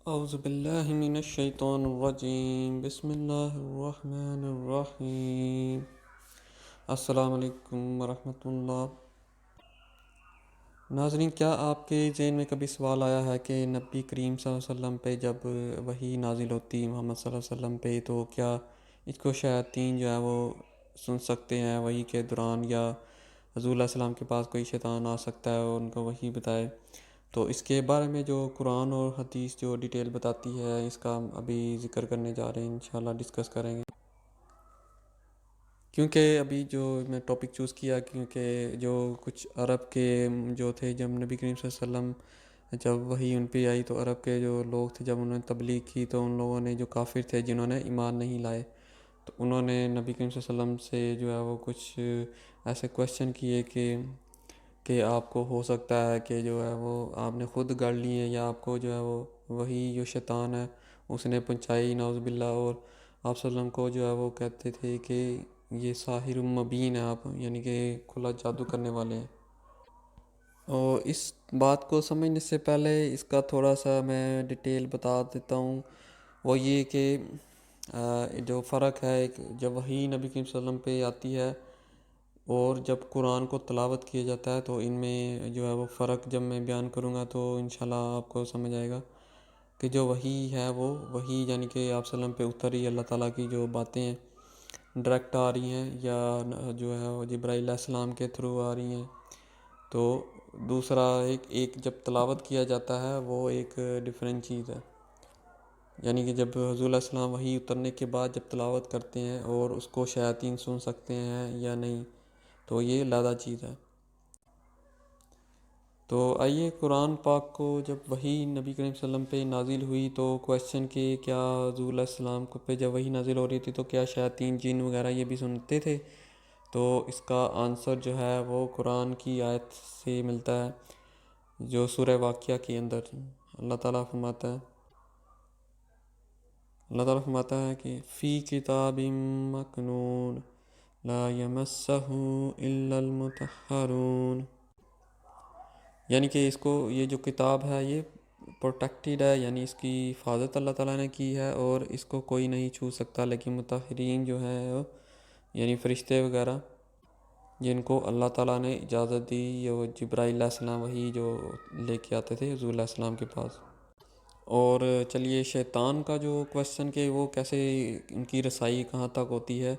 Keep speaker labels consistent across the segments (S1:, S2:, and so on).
S1: اعوذ باللہ من الشیطان الرجیم، بسم اللہ الرحمن الرحیم۔ السلام علیکم ورحمۃ اللہ۔ ناظرین، کیا آپ کے ذہن میں کبھی سوال آیا ہے کہ نبی کریم صلی اللہ علیہ وسلم پہ جب وحی نازل ہوتی محمد صلی اللہ علیہ وسلم پہ، تو کیا اس کو شیاطین جو ہے وہ سن سکتے ہیں وحی کے دوران، یا حضور علیہ السلام کے پاس کوئی شیطان آ سکتا ہے اور ان کو وحی بتائے؟ تو اس کے بارے میں جو قرآن اور حدیث جو ڈیٹیل بتاتی ہے، اس کا ہم ابھی ذکر کرنے جا رہے ہیں، انشاءاللہ ڈسکس کریں گے۔ کیونکہ ابھی جو میں ٹاپک چوز کیا، کیونکہ جو کچھ عرب کے جو تھے، جب نبی کریم صلی اللہ علیہ وسلم جب وحی ان پہ آئی، تو عرب کے جو لوگ تھے، جب انہوں نے تبلیغ کی، تو ان لوگوں نے جو کافر تھے جنہوں نے ایمان نہیں لائے، تو انہوں نے نبی کریم صلی اللہ علیہ وسلم سے جو ہے وہ کچھ ایسے کویشچن کیے کہ آپ کو ہو سکتا ہے کہ جو ہے وہ آپ نے خود گڑھ لی ہے، یا آپ کو جو ہے وہ وہی جو شیطان ہے اس نے پہنچائی، نعوذ باللہ۔ اور آپ صلی اللہ علیہ وسلم کو جو ہے وہ کہتے تھے کہ یہ ساحر مبین ہے، آپ یعنی کہ کھلا جادو کرنے والے ہیں۔ اور اس بات کو سمجھنے سے پہلے اس کا تھوڑا سا میں ڈیٹیل بتا دیتا ہوں۔ وہ یہ کہ جو فرق ہے، جب وحی نبی کریم صلی اللہ علیہ وسلم پہ آتی ہے اور جب قرآن کو تلاوت کیا جاتا ہے، تو ان میں جو ہے وہ فرق جب میں بیان کروں گا تو انشاءاللہ آپ کو سمجھ آئے گا کہ جو وحی ہے وہ وحی یعنی کہ آپ صلی اللہ علیہ وسلم پہ اتری اللہ تعالیٰ کی جو باتیں ہیں ڈائریکٹ آ رہی ہیں، یا جو ہے وہ جبرائیل علیہ السلام کے تھرو آ رہی ہیں۔ تو دوسرا ایک جب تلاوت کیا جاتا ہے وہ ایک ڈیفرنٹ چیز ہے، یعنی کہ جب حضور علیہ السلام وحی اترنے کے بعد جب تلاوت کرتے ہیں اور اس کو شیاطین سن سکتے ہیں یا نہیں، تو یہ علیحدہ چیز ہے۔ تو آئیے، قرآن پاک کو جب وحی نبی کریم صلی اللہ علیہ وسلم پہ نازل ہوئی، تو کویشچن کہ کیا حضور علیہ السلام کو پہ جب وحی نازل ہو رہی تھی تو کیا شیاطین جن وغیرہ یہ بھی سنتے تھے؟ تو اس کا آنسر جو ہے وہ قرآن کی آیت سے ملتا ہے، جو سورہ واقعہ کے اندر اللہ تعالیٰ فرماتا ہے کہ فی کتاب مکنون لا یمسہ الا المطہرون، یعنی کہ اس کو یہ جو کتاب ہے یہ پروٹیکٹیڈ ہے، یعنی اس کی حفاظت اللہ تعالیٰ نے کی ہے اور اس کو کوئی نہیں چھو سکتا، لیکن مطہرین جو ہیں یعنی فرشتے وغیرہ جن کو اللہ تعالیٰ نے اجازت دی، یہ جبرائیل علیہ السلام وہی جو لے کے آتے تھے حضور علیہ السلام کے پاس۔ اور چلیے، شیطان کا جو کویشچن کہ وہ کیسے ان کی رسائی کہاں تک ہوتی ہے،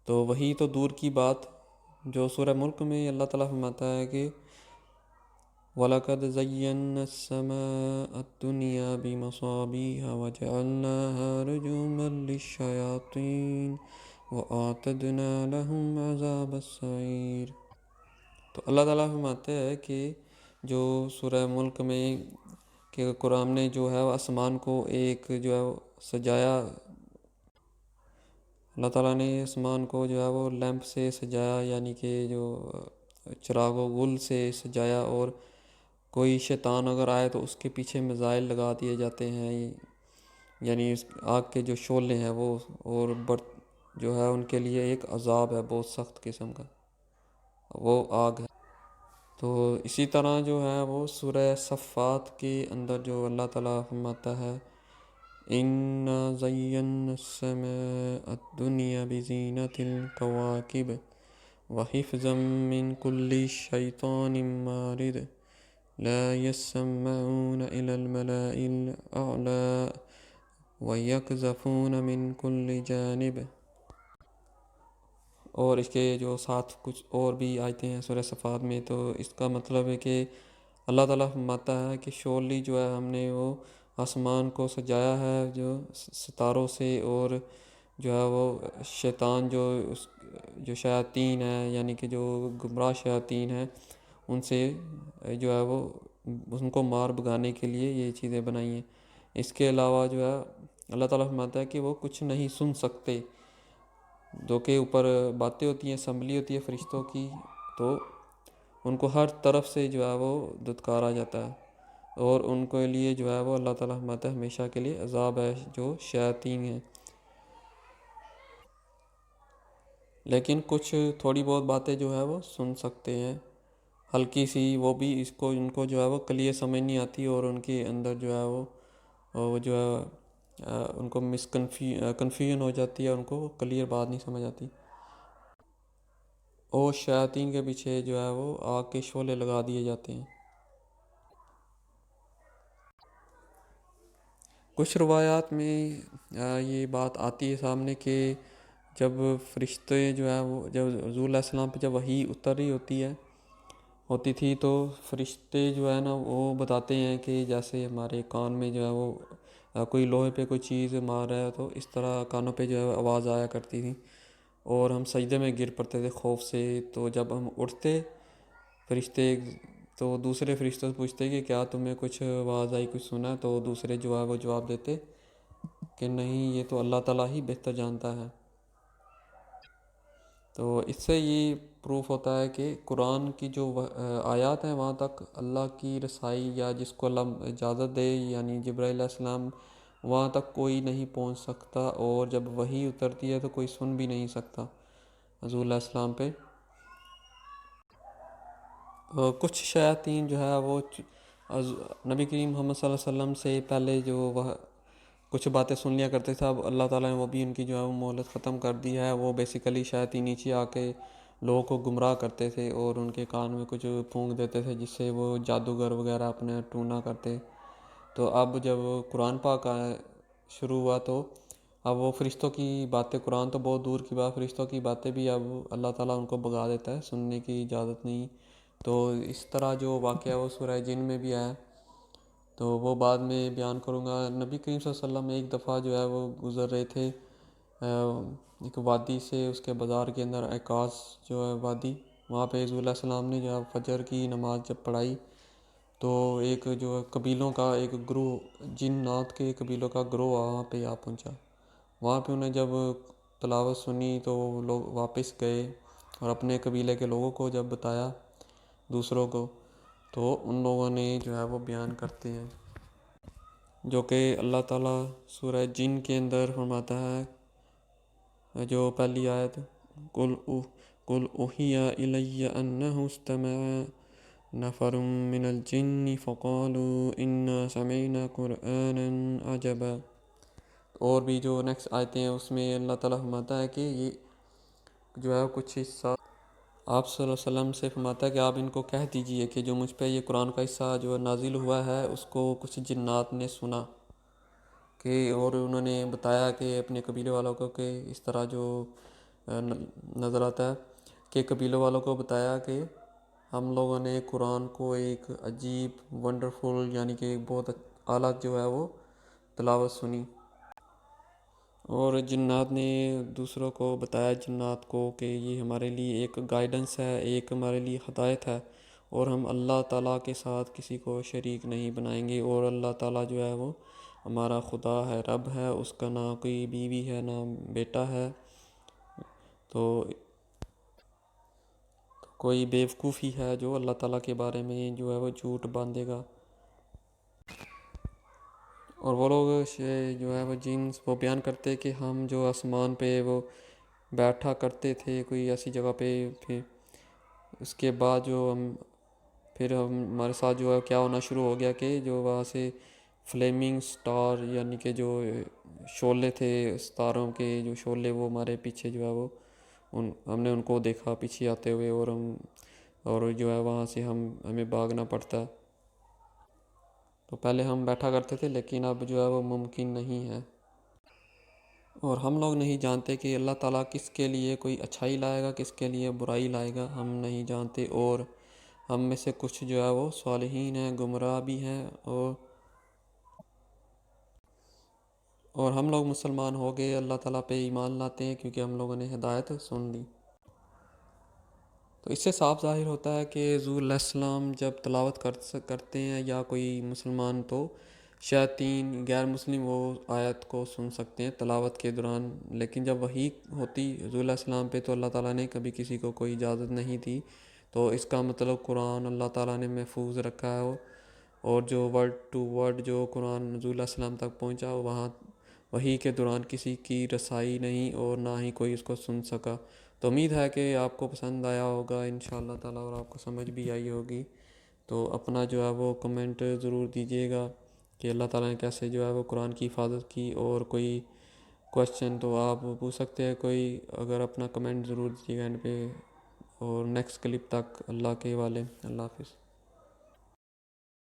S1: تو وہی تو دور کی بات، جو سورہ ملک میں اللہ تعالیٰ فرماتا ہے کہ وَلَقَدْ زَيَّنَّا السَّمَاءَ الدُّنْيَا بِمَصَابِيحَ وَجَعَلْنَاهَا رُجُومًا لِلشَّيَاطِينِ وَأَعْتَدْنَا لَهُمْ عَذَابَ السَّعِيرِ۔ تو اللہ تعالیٰ فرماتے ہیں کہ جو سورہ ملک میں کہ قرآن نے جو ہے آسمان کو ایک جو ہے سجایا، اللہ تعالیٰ نے آسمان کو جو ہے وہ لیمپ سے سجایا، یعنی کہ جو چراغ و گل سے سجایا، اور کوئی شیطان اگر آئے تو اس کے پیچھے میزائل لگا دیے جاتے ہیں، یعنی اس آگ کے جو شعلے ہیں وہ، اور جو ہے ان کے لیے ایک عذاب ہے بہت سخت قسم کا، وہ آگ ہے۔ تو اسی طرح جو ہے وہ سورہ صفات کے اندر جو اللہ تعالیٰ فرماتا ہے اِنَّا زَيَّنَّا السَّمَاءَ الدُّنْيَا بِزِينَةِ الْكَوَاكِبِ وَحِفْظًا مِّن كُلِّ شَيْطَانٍ مَارِدٍ لَا يَسَّمَّعُونَ إِلَى الْمَلَإِ الْأَعْلَىٰ وَيَقْذَفُونَ مِن كُلِّ جَانِبٍ۔ اور اس کے جو ساتھ کچھ اور بھی آیتیں ہیں سورہ صفات میں، تو اس کا مطلب ہے کہ اللہ تعالیٰ فرماتا ہے کہ شورلی جو ہے ہم نے وہ آسمان کو سجایا ہے جو ستاروں سے، اور جو ہے وہ شیطان جو شیاطین ہیں، یعنی کہ جو گمراہ شیاطین ہیں، ان سے جو ہے وہ ان کو مار بھگانے کے لیے یہ چیزیں بنائی ہیں۔ اس کے علاوہ جو ہے اللہ تعالیٰ فرماتا ہے کہ وہ کچھ نہیں سن سکتے، جو کہ اوپر باتیں ہوتی ہیں، اسمبلی ہوتی ہے فرشتوں کی، تو ان کو ہر طرف سے جو ہے وہ دھتکارا جاتا ہے، اور ان کے لیے جو ہے وہ اللہ تعالیٰ فرماتا ہے ہمیشہ کے لیے عذاب ہے جو شیاطین ہیں۔ لیکن کچھ تھوڑی بہت باتیں جو ہے وہ سن سکتے ہیں، ہلکی سی، وہ بھی ان کو جو ہے وہ کلیئر سمجھ نہیں آتی، اور ان کے اندر جو ہے وہ اور وہ جو ہے ان کو کنفیوژن ہو جاتی ہے، ان کو کلیئر بات نہیں سمجھ آتی، اور شیاطین کے پیچھے جو ہے وہ آگ کے شعلے لگا دیے جاتے ہیں۔ کچھ روایات میں یہ بات آتی ہے سامنے کہ جب فرشتے جو ہے وہ جب حضور علیہ السلام پہ جب وحی اتر رہی ہوتی تھی، تو فرشتے جو ہے نا وہ بتاتے ہیں کہ جیسے ہمارے کان میں جو ہے وہ کوئی لوہے پہ کوئی چیز مار رہا ہے، تو اس طرح کانوں پہ جو ہے آواز آیا کرتی تھی، اور ہم سجدے میں گر پڑتے تھے خوف سے۔ تو جب ہم اٹھتے فرشتے، تو دوسرے فرشتوں سے پوچھتے کہ کیا تمہیں کچھ آواز آئی، کچھ سنا؟ تو دوسرے جو ہے وہ جواب دیتے کہ نہیں، یہ تو اللہ تعالیٰ ہی بہتر جانتا ہے۔ تو اس سے یہ پروف ہوتا ہے کہ قرآن کی جو آیات ہیں وہاں تک اللہ کی رسائی، یا جس کو اللہ اجازت دے یعنی جبرائیل علیہ السلام، وہاں تک کوئی نہیں پہنچ سکتا، اور جب وحی اترتی ہے تو کوئی سن بھی نہیں سکتا حضور علیہ السلام پہ۔ کچھ شیاطین جو ہے وہ نبی کریم محمد صلی اللہ علیہ وسلم سے پہلے جو وہ کچھ باتیں سن لیا کرتے تھے، اب اللہ تعالیٰ نے وہ بھی ان کی جو ہے وہ مہلت ختم کر دی ہے۔ وہ بیسیکلی شیاطین نیچے آ کے لوگوں کو گمراہ کرتے تھے، اور ان کے کان میں کچھ پھونک دیتے تھے جس سے وہ جادوگر وغیرہ اپنے ٹونا کرتے۔ تو اب جب قرآن پاک شروع ہوا، تو اب وہ فرشتوں کی باتیں، قرآن تو بہت دور کی بات، فرشتوں کی باتیں بھی اب اللہ تعالیٰ ان کو بگا دیتا ہے، سننے کی اجازت نہیں۔ تو اس طرح جو واقعہ وہ سورہ جن میں بھی آیا، تو وہ بعد میں بیان کروں گا۔ نبی کریم صلی اللہ علیہ وسلم ایک دفعہ جو ہے وہ گزر رہے تھے ایک وادی سے، اس کے بازار کے اندر عکاظ جو ہے وادی، وہاں پہ حضور علیہ السلام نے جو ہے فجر کی نماز جب پڑھائی، تو ایک جو ہے قبیلوں کا ایک گروہ، جنات کے قبیلوں کا گروہ وہاں پہ آ پہنچا۔ وہاں پہ انہیں جب تلاوت سنی تو وہ لوگ واپس گئے، اور اپنے قبیلے کے لوگوں کو جب بتایا دوسروں کو، تو ان لوگوں نے جو ہے وہ بیان کرتے ہیں، جو کہ اللہ تعالیٰ سورہ جن کے اندر فرماتا ہے، جو پہلی آیت، قل اوحی الی انہ استمع نفر من الجن فقالوا انا سمعنا قرآنا عجبا۔ اور بھی جو نیکسٹ آیتیں ہیں اس میں اللہ تعالیٰ فرماتا ہے کہ یہ جو ہے کچھ حصہ آپ صلی اللہ علیہ وسلم سے فرماتا ہے کہ آپ ان کو کہہ دیجئے کہ جو مجھ پہ یہ قرآن کا حصہ جو نازل ہوا ہے اس کو کچھ جنات نے سنا، کہ اور انہوں نے بتایا کہ اپنے قبیلے والوں کو کہ اس طرح جو نظر آتا ہے کہ قبیلے والوں کو بتایا کہ ہم لوگوں نے قرآن کو ایک عجیب ونڈرفل یعنی کہ ایک بہت اعلیٰ جو ہے وہ تلاوت سنی، اور جنات نے دوسروں کو بتایا جنات کو کہ یہ ہمارے لیے ایک گائیڈنس ہے، ایک ہمارے لیے ہدایت ہے، اور ہم اللہ تعالیٰ کے ساتھ کسی کو شریک نہیں بنائیں گے، اور اللہ تعالیٰ جو ہے وہ ہمارا خدا ہے، رب ہے، اس کا نہ کوئی بیوی ہے نہ بیٹا ہے، تو کوئی بیوقوفی ہے جو اللہ تعالیٰ کے بارے میں جو ہے وہ جھوٹ باندھے گا۔ اور وہ لوگ جو ہے وہ جنس وہ بیان کرتے کہ ہم جو آسمان پہ وہ بیٹھا کرتے تھے کوئی ایسی جگہ پہ، پھر اس کے بعد جو پھر ہمارے ساتھ جو ہے کیا ہونا شروع ہو گیا کہ جو وہاں سے فلیمنگ سٹار یعنی کہ جو شعلے تھے ستاروں کے جو شعلے، وہ ہمارے پیچھے جو ہے وہ ہم نے ان کو دیکھا پیچھے آتے ہوئے، اور جو ہے وہاں سے ہمیں بھاگنا پڑتا۔ تو پہلے ہم بیٹھا کرتے تھے لیکن اب جو ہے وہ ممکن نہیں ہے، اور ہم لوگ نہیں جانتے کہ اللہ تعالیٰ کس کے لیے کوئی اچھائی لائے گا، کس کے لیے برائی لائے گا، ہم نہیں جانتے، اور ہم میں سے کچھ جو ہے وہ صالحین ہیں، گمراہ بھی ہیں، اور ہم لوگ مسلمان ہو گئے، اللہ تعالیٰ پہ ایمان لاتے ہیں کیونکہ ہم لوگوں نے ہدایت سن لی۔ تو اس سے صاف ظاہر ہوتا ہے کہ حضور علیہ السلام جب تلاوت کرتے ہیں یا کوئی مسلمان، تو شیاطین غیر مسلم وہ آیت کو سن سکتے ہیں تلاوت کے دوران، لیکن جب وحی ہوتی حضور علیہ السلام پہ تو اللہ تعالیٰ نے کبھی کسی کو کوئی اجازت نہیں دی۔ تو اس کا مطلب قرآن اللہ تعالیٰ نے محفوظ رکھا ہے، اور جو ورڈ ٹو ورڈ جو قرآن حضور علیہ السلام تک پہنچا، وہاں وحی کے دوران کسی کی رسائی نہیں، اور نہ ہی کوئی اس کو سن سکا۔ تو امید ہے کہ آپ کو پسند آیا ہوگا انشاءاللہ تعالیٰ، اور آپ کو سمجھ بھی آئی ہوگی۔ تو اپنا جو ہے وہ کمنٹ ضرور دیجیے گا کہ اللہ تعالیٰ نے کیسے جو ہے وہ قرآن کی حفاظت کی. اور کوئی کویشچن تو آپ پوچھ سکتے ہیں کوئی, اگر اپنا کمنٹ ضرور دیجیے گا اینڈ پہ. اور نیکسٹ کلپ تک اللہ کے حوالے. اللہ حافظ.